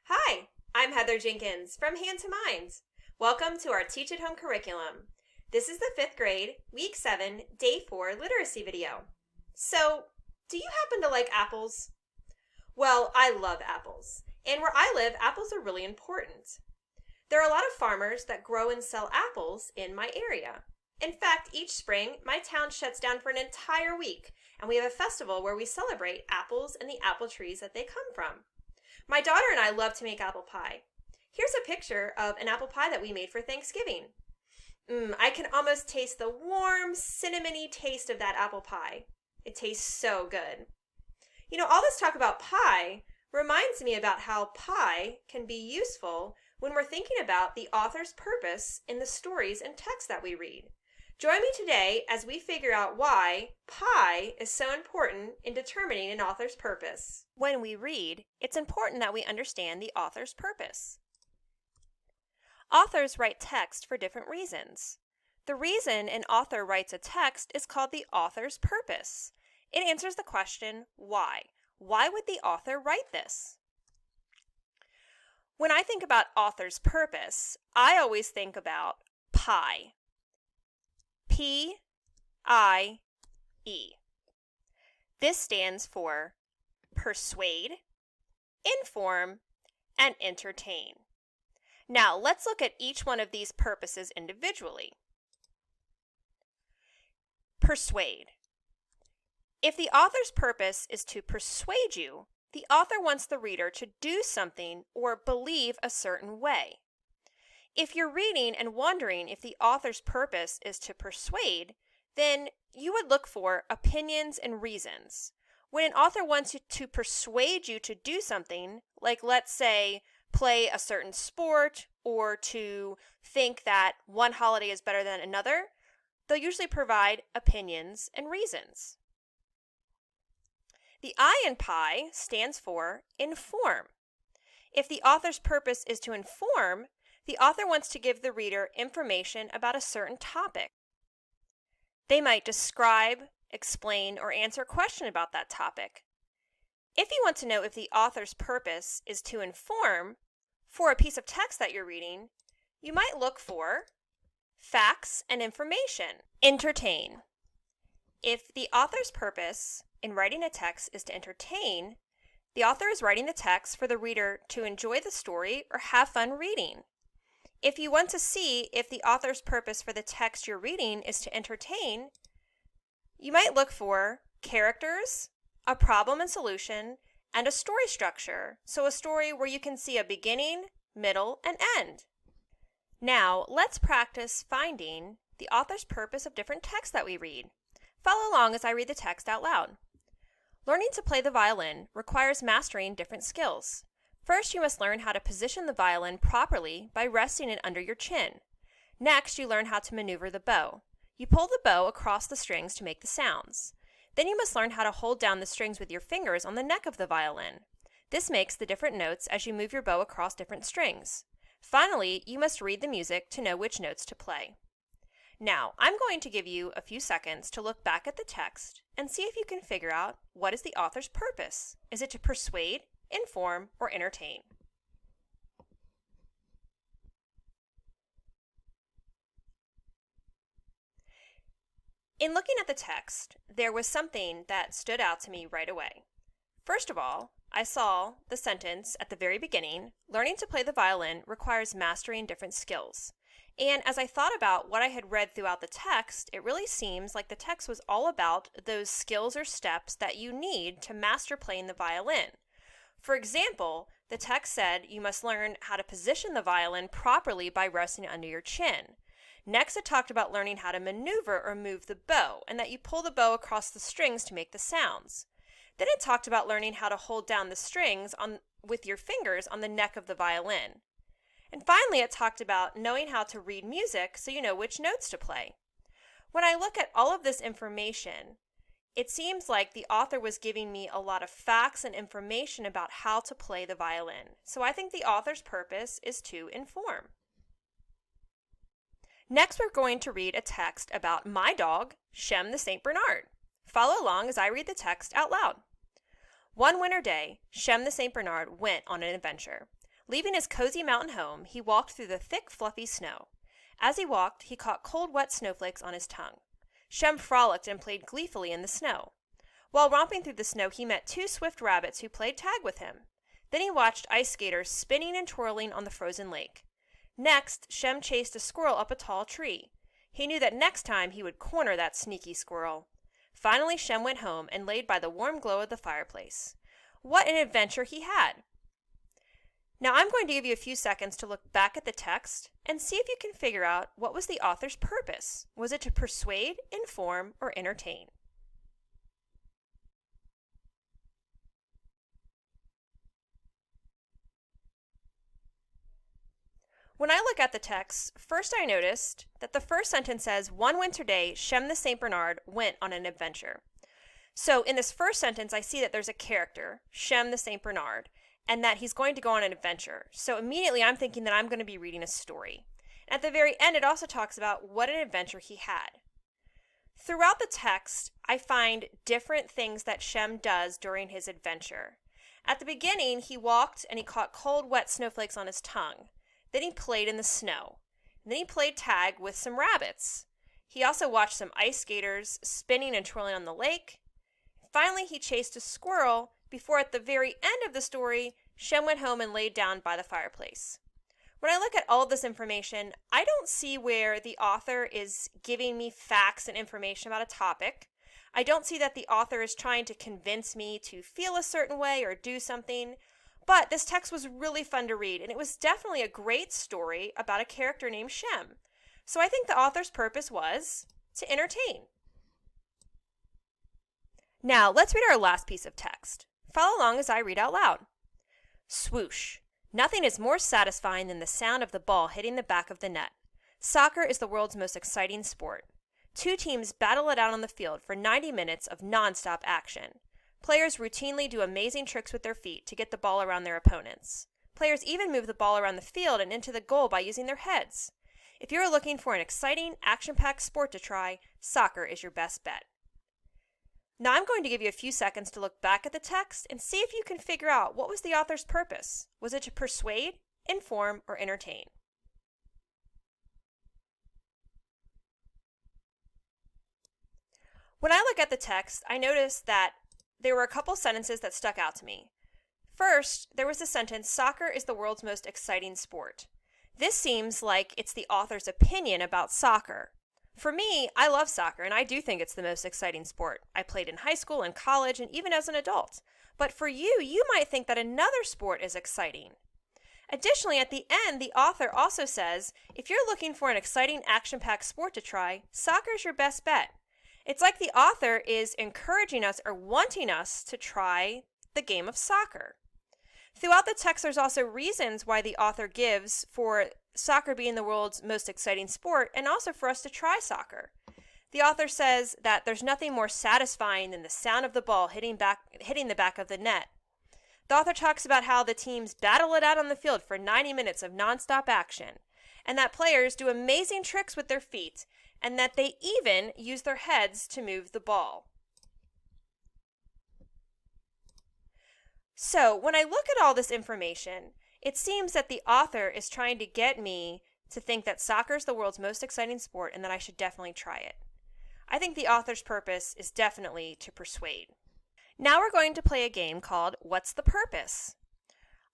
Hi, I'm Heather Jenkins from Hand to Mind. Welcome to our Teach at Home curriculum. This is the 5th grade, week 7, day 4 literacy video. So, do you happen to like apples? Well, I love apples, and where I live, apples are really important. There are a lot of farmers that grow and sell apples in my area. In fact, each spring, my town shuts down for an entire week, and we have a festival where we celebrate apples and the apple trees that they come from. My daughter and I love to make apple pie. Here's a picture of an apple pie that we made for Thanksgiving. I can almost taste the warm, cinnamony taste of that apple pie. It tastes so good. You know, all this talk about pie reminds me about how pie can be useful when we're thinking about the author's purpose in the stories and texts that we read. Join me today as we figure out why pie is so important in determining an author's purpose. When we read, it's important that we understand the author's purpose. Authors write text for different reasons. The reason an author writes a text is called the author's purpose. It answers the question, why? Why would the author write this? When I think about author's purpose, I always think about pie. P-I-E. This stands for persuade, inform, and entertain. Now, let's look at each one of these purposes individually. Persuade. If the author's purpose is to persuade you, the author wants the reader to do something or believe a certain way. If you're reading and wondering if the author's purpose is to persuade, then you would look for opinions and reasons. When an author wants you to persuade you to do something, like let's say play a certain sport or to think that one holiday is better than another, they'll usually provide opinions and reasons. The I in pie stands for inform. If the author's purpose is to inform, the author wants to give the reader information about a certain topic. They might describe, explain, or answer a question about that topic. If you want to know if the author's purpose is to inform for a piece of text that you're reading, you might look for facts and information. Entertain. If the author's purpose in writing a text is to entertain, the author is writing the text for the reader to enjoy the story or have fun reading. If you want to see if the author's purpose for the text you're reading is to entertain, you might look for characters, a problem and solution, and a story structure, so a story where you can see a beginning, middle, and end. Now, let's practice finding the author's purpose of different texts that we read. Follow along as I read the text out loud. Learning to play the violin requires mastering different skills. First, you must learn how to position the violin properly by resting it under your chin. Next, you learn how to maneuver the bow. You pull the bow across the strings to make the sounds. Then you must learn how to hold down the strings with your fingers on the neck of the violin. This makes the different notes as you move your bow across different strings. Finally, you must read the music to know which notes to play. Now, I'm going to give you a few seconds to look back at the text and see if you can figure out what is the author's purpose. Is it to persuade, inform, or entertain? In looking at the text, there was something that stood out to me right away. First of all, I saw the sentence at the very beginning, learning to play the violin requires mastering different skills. And as I thought about what I had read throughout the text, it really seems like the text was all about those skills or steps that you need to master playing the violin. For example, the text said you must learn how to position the violin properly by resting it under your chin. Next, it talked about learning how to maneuver or move the bow, and that you pull the bow across the strings to make the sounds. Then it talked about learning how to hold down the strings with your fingers on the neck of the violin. And finally, it talked about knowing how to read music so you know which notes to play. When I look at all of this information, it seems like the author was giving me a lot of facts and information about how to play the violin. So I think the author's purpose is to inform. Next, we're going to read a text about my dog, Shem the St. Bernard. Follow along as I read the text out loud. One winter day, Shem the St. Bernard went on an adventure. Leaving his cozy mountain home, he walked through the thick, fluffy snow. As he walked, he caught cold, wet snowflakes on his tongue. Shem frolicked and played gleefully in the snow. While romping through the snow, he met two swift rabbits who played tag with him. Then he watched ice skaters spinning and twirling on the frozen lake. Next, Shem chased a squirrel up a tall tree. He knew that next time he would corner that sneaky squirrel. Finally, Shem went home and laid by the warm glow of the fireplace. What an adventure he had! Now I'm going to give you a few seconds to look back at the text and see if you can figure out what was the author's purpose. Was it to persuade, inform, or entertain? When I look at the text, first I noticed that the first sentence says, "One winter day, Shem the St. Bernard went on an adventure." So in this first sentence, I see that there's a character, Shem the St. Bernard, and that he's going to go on an adventure. So immediately I'm thinking that I'm going to be reading a story. And at the very end, it also talks about what an adventure he had. Throughout the text, I find different things that Shem does during his adventure. At the beginning, he walked and he caught cold, wet snowflakes on his tongue. Then he played in the snow. And then he played tag with some rabbits. He also watched some ice skaters spinning and twirling on the lake. Finally, he chased a squirrel before at the very end of the story, Shem went home and laid down by the fireplace. When I look at all of this information, I don't see where the author is giving me facts and information about a topic. I don't see that the author is trying to convince me to feel a certain way or do something. But this text was really fun to read, and it was definitely a great story about a character named Shem. So I think the author's purpose was to entertain. Now, let's read our last piece of text. Follow along as I read out loud. Swoosh. Nothing is more satisfying than the sound of the ball hitting the back of the net. Soccer is the world's most exciting sport. Two teams battle it out on the field for 90 minutes of non-stop action. Players routinely do amazing tricks with their feet to get the ball around their opponents. Players even move the ball around the field and into the goal by using their heads. If you're looking for an exciting, action-packed sport to try, soccer is your best bet. Now I'm going to give you a few seconds to look back at the text and see if you can figure out what was the author's purpose. Was it to persuade, inform, or entertain? When I look at the text, I notice that there were a couple sentences that stuck out to me. First, there was the sentence, "Soccer is the world's most exciting sport." This seems like it's the author's opinion about soccer. For me, I love soccer, and I do think it's the most exciting sport. I played in high school and college, and even as an adult. But for you, you might think that another sport is exciting. Additionally, at the end, the author also says, if you're looking for an exciting action-packed sport to try, soccer is your best bet. It's like the author is encouraging us or wanting us to try the game of soccer. Throughout the text, there's also reasons why the author gives for soccer being the world's most exciting sport and also for us to try soccer. The author says that there's nothing more satisfying than the sound of the ball hitting the back of the net. The author talks about how the teams battle it out on the field for 90 minutes of nonstop action, and that players do amazing tricks with their feet, and that they even use their heads to move the ball. So, when I look at all this information, it seems that the author is trying to get me to think that soccer is the world's most exciting sport and that I should definitely try it. I think the author's purpose is definitely to persuade. Now we're going to play a game called What's the Purpose?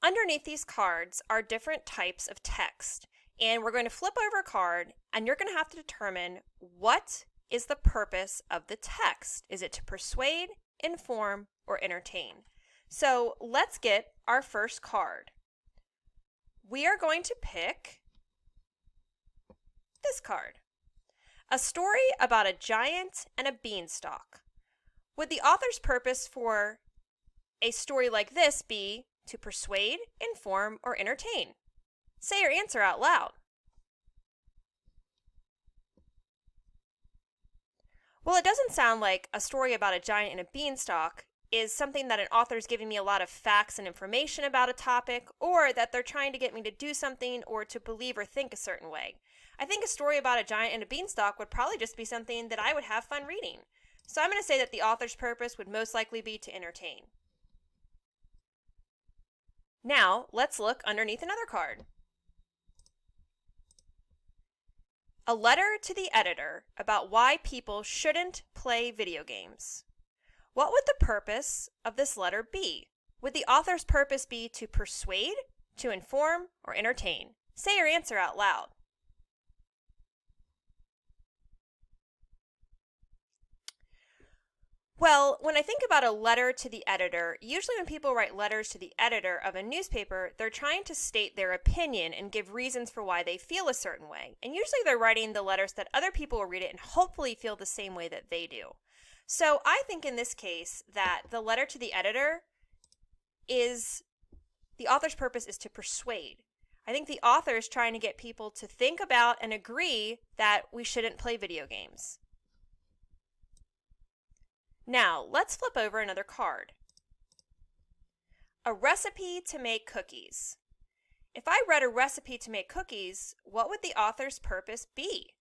Underneath these cards are different types of text, and we're going to flip over a card, and you're going to have to determine what is the purpose of the text. Is it to persuade, inform, or entertain? So let's get our first card. We are going to pick this card. A story about a giant and a beanstalk. Would the author's purpose for a story like this be to persuade, inform, or entertain? Say your answer out loud. Well, it doesn't sound like a story about a giant and a beanstalk is something that an author is giving me a lot of facts and information about a topic, or that they're trying to get me to do something or to believe or think a certain way. I think a story about a giant and a beanstalk would probably just be something that I would have fun reading. So I'm going to say that the author's purpose would most likely be to entertain. Now, let's look underneath another card. A letter to the editor about why people shouldn't play video games. What would the purpose of this letter be? Would the author's purpose be to persuade, to inform, or entertain? Say your answer out loud. Well, when I think about a letter to the editor, usually when people write letters to the editor of a newspaper, they're trying to state their opinion and give reasons for why they feel a certain way. And usually they're writing the letters that other people will read it and hopefully feel the same way that they do. So I think in this case that the letter to the editor is, the author's purpose is to persuade. I think the author is trying to get people to think about and agree that we shouldn't play video games. Now, let's flip over another card. A recipe to make cookies. If I read a recipe to make cookies, what would the author's purpose be?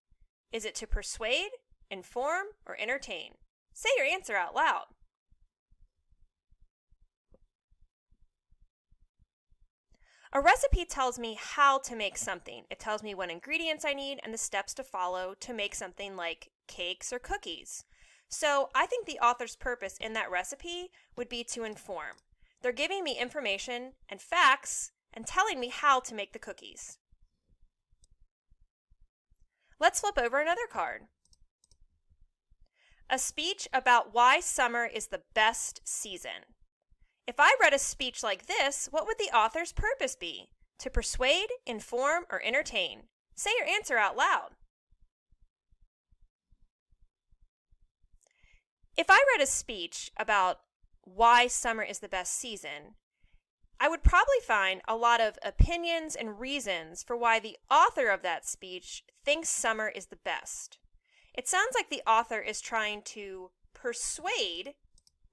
Is it to persuade, inform, or entertain? Say your answer out loud. A recipe tells me how to make something. It tells me what ingredients I need and the steps to follow to make something like cakes or cookies. So I think the author's purpose in that recipe would be to inform. They're giving me information and facts and telling me how to make the cookies. Let's flip over another card. A speech about why summer is the best season. If I read a speech like this, what would the author's purpose be? To persuade, inform, or entertain? Say your answer out loud. If I read a speech about why summer is the best season, I would probably find a lot of opinions and reasons for why the author of that speech thinks summer is the best. It sounds like the author is trying to persuade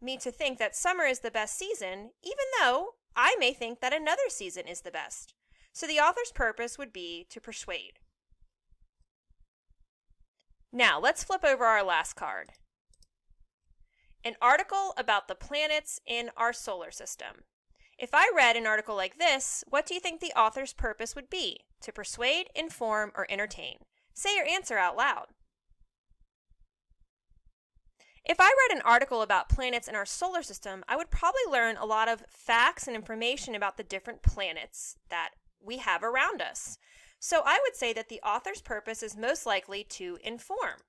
me to think that summer is the best season, even though I may think that another season is the best. So the author's purpose would be to persuade. Now, let's flip over our last card. An article about the planets in our solar system. If I read an article like this, what do you think the author's purpose would be? To persuade, inform, or entertain? Say your answer out loud. If I read an article about planets in our solar system, I would probably learn a lot of facts and information about the different planets that we have around us. So I would say that the author's purpose is most likely to inform.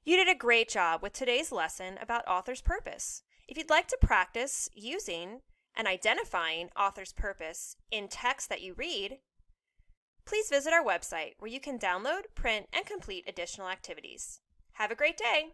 You did a great job with today's lesson about author's purpose. If you'd like to practice using and identifying author's purpose in text that you read, please visit our website where you can download, print, and complete additional activities. Have a great day!